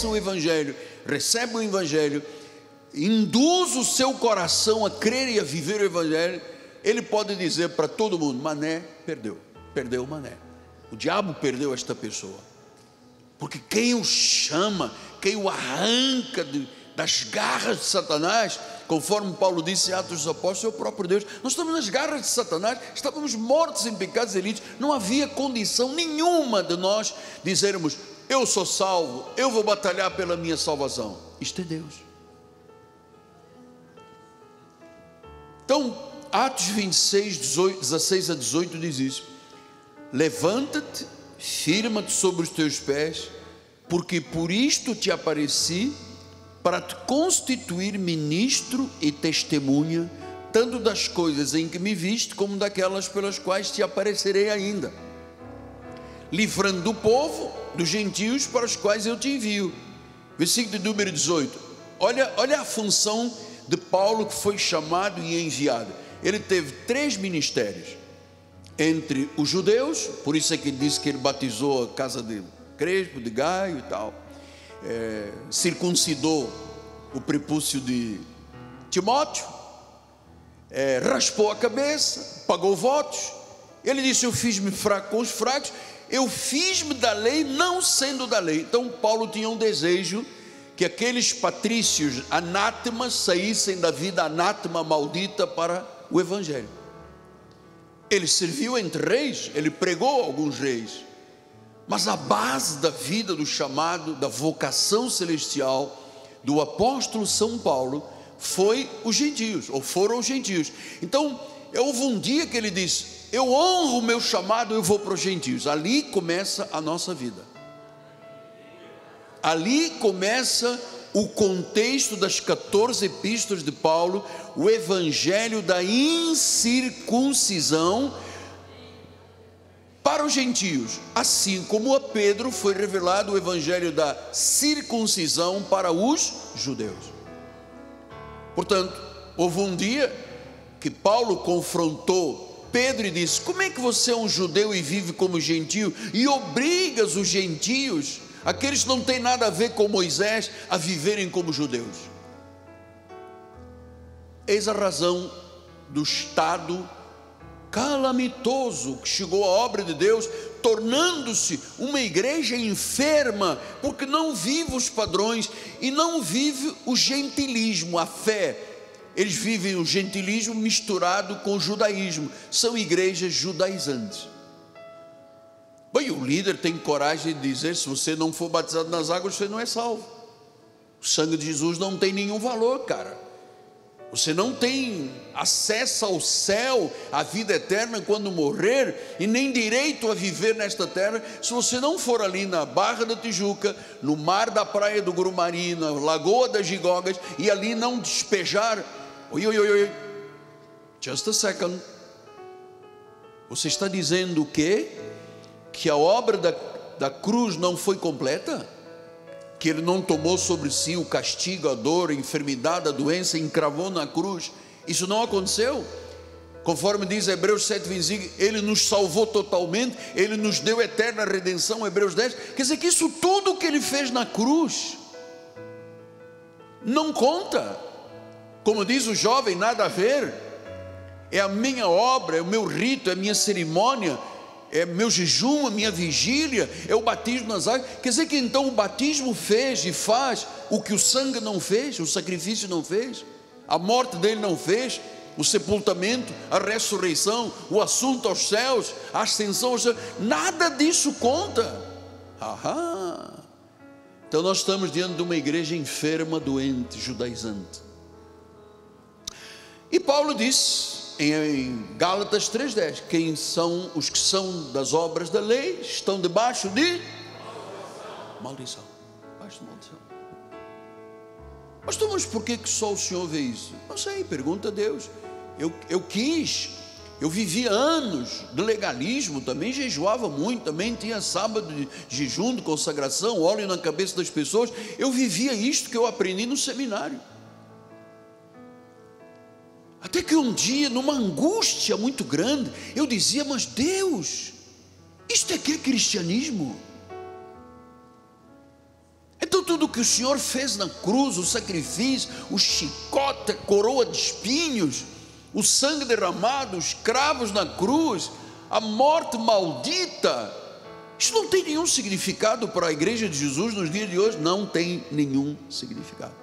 conhece o Evangelho, recebe o Evangelho, induz o seu coração a crer e a viver o Evangelho, ele pode dizer para todo mundo: Mané perdeu Mané. O diabo perdeu esta pessoa, porque quem o chama, quem o arranca das garras de Satanás, conforme Paulo disse em Atos dos Apóstolos, é o próprio Deus. Nós estamos nas garras de Satanás, estávamos mortos em pecados e delitos, não havia condição nenhuma de nós dizermos: eu sou salvo, eu vou batalhar pela minha salvação. Isto é Deus. Então, Atos 26, 16 a 18 diz isso: levanta-te, firma-te sobre os teus pés, porque por isto te apareci, para te constituir ministro e testemunha, tanto das coisas em que me viste, como daquelas pelas quais te aparecerei ainda, livrando o povo dos gentios para os quais eu te envio. Versículo de número 18. Olha a função de Paulo, que foi chamado e enviado. Ele teve 3 ministérios entre os judeus, por isso é que ele disse que ele batizou a casa de Crespo, de Gaio e tal, circuncidou o prepúcio de Timóteo, raspou a cabeça, pagou votos. Ele disse: eu fiz-me fraco com os fracos, eu fiz-me da lei não sendo da lei. Então Paulo tinha um desejo que aqueles patrícios anátemas saíssem da vida anátema maldita para o Evangelho. Ele serviu entre reis, ele pregou alguns reis, mas a base da vida, do chamado, da vocação celestial do apóstolo São Paulo foi os gentios, ou foram os gentios. Então houve um dia que ele disse: eu honro o meu chamado, eu vou para os gentios. Ali começa a nossa vida, ali começa o contexto das 14 epístolas de Paulo, o evangelho da incircuncisão para os gentios, assim como a Pedro foi revelado o evangelho da circuncisão para os judeus. Portanto, houve um dia que Paulo confrontou Pedro e disse: como é que você é um judeu e vive como gentio e obrigas os gentios, aqueles que não têm nada a ver com Moisés, a viverem como judeus? Eis a razão do estado calamitoso que chegou a obra de Deus, tornando-se uma igreja enferma, porque não vive os padrões e não vive o gentilismo, a fé. Eles vivem o gentilismo misturado com o judaísmo, são igrejas judaizantes. Bem, o líder tem coragem de dizer: se você não for batizado nas águas, você não é salvo. O sangue de Jesus não tem nenhum valor, cara. Você não tem acesso ao céu, à vida eterna quando morrer, e nem direito a viver nesta terra, se você não for ali na Barra da Tijuca, no mar da Praia do Grumari, na Lagoa das Gigogas, e ali não despejar. Oi, just a second. Você está dizendo o quê? Que a obra da cruz não foi completa? Que ele não tomou sobre si o castigo, a dor, a enfermidade, a doença, e encravou na cruz? Isso não aconteceu. Conforme diz Hebreus 7:25, ele nos salvou totalmente, ele nos deu eterna redenção, Hebreus 10. Quer dizer que isso tudo que ele fez na cruz não conta. Como diz o jovem, nada a ver. É a minha obra, é o meu rito, é a minha cerimônia, é meu jejum, a minha vigília, é o batismo nas águas. Quer dizer que então o batismo fez e faz o que o sangue não fez, o sacrifício não fez, a morte dele não fez, o sepultamento, a ressurreição, o assunto aos céus, a ascensão aos céus, nada disso conta. Então nós estamos diante de uma igreja enferma, doente, judaizante. E Paulo diz em Gálatas 3:10, quem são os que são das obras da lei estão debaixo de maldição. Debaixo de maldição. Pastor, mas por que só o senhor vê isso? Não sei, pergunta a Deus. Eu vivia anos de legalismo, também jejuava muito, também tinha sábado de jejum, de consagração, óleo na cabeça das pessoas. Eu vivia isto que eu aprendi no seminário. Até que um dia, numa angústia muito grande, eu dizia: mas Deus, isto aqui é cristianismo? Então tu tudo que o Senhor fez na cruz, o sacrifício, o chicote, a coroa de espinhos, o sangue derramado, os cravos na cruz, a morte maldita, isso não tem nenhum significado para a igreja de Jesus nos dias de hoje? Não tem nenhum significado.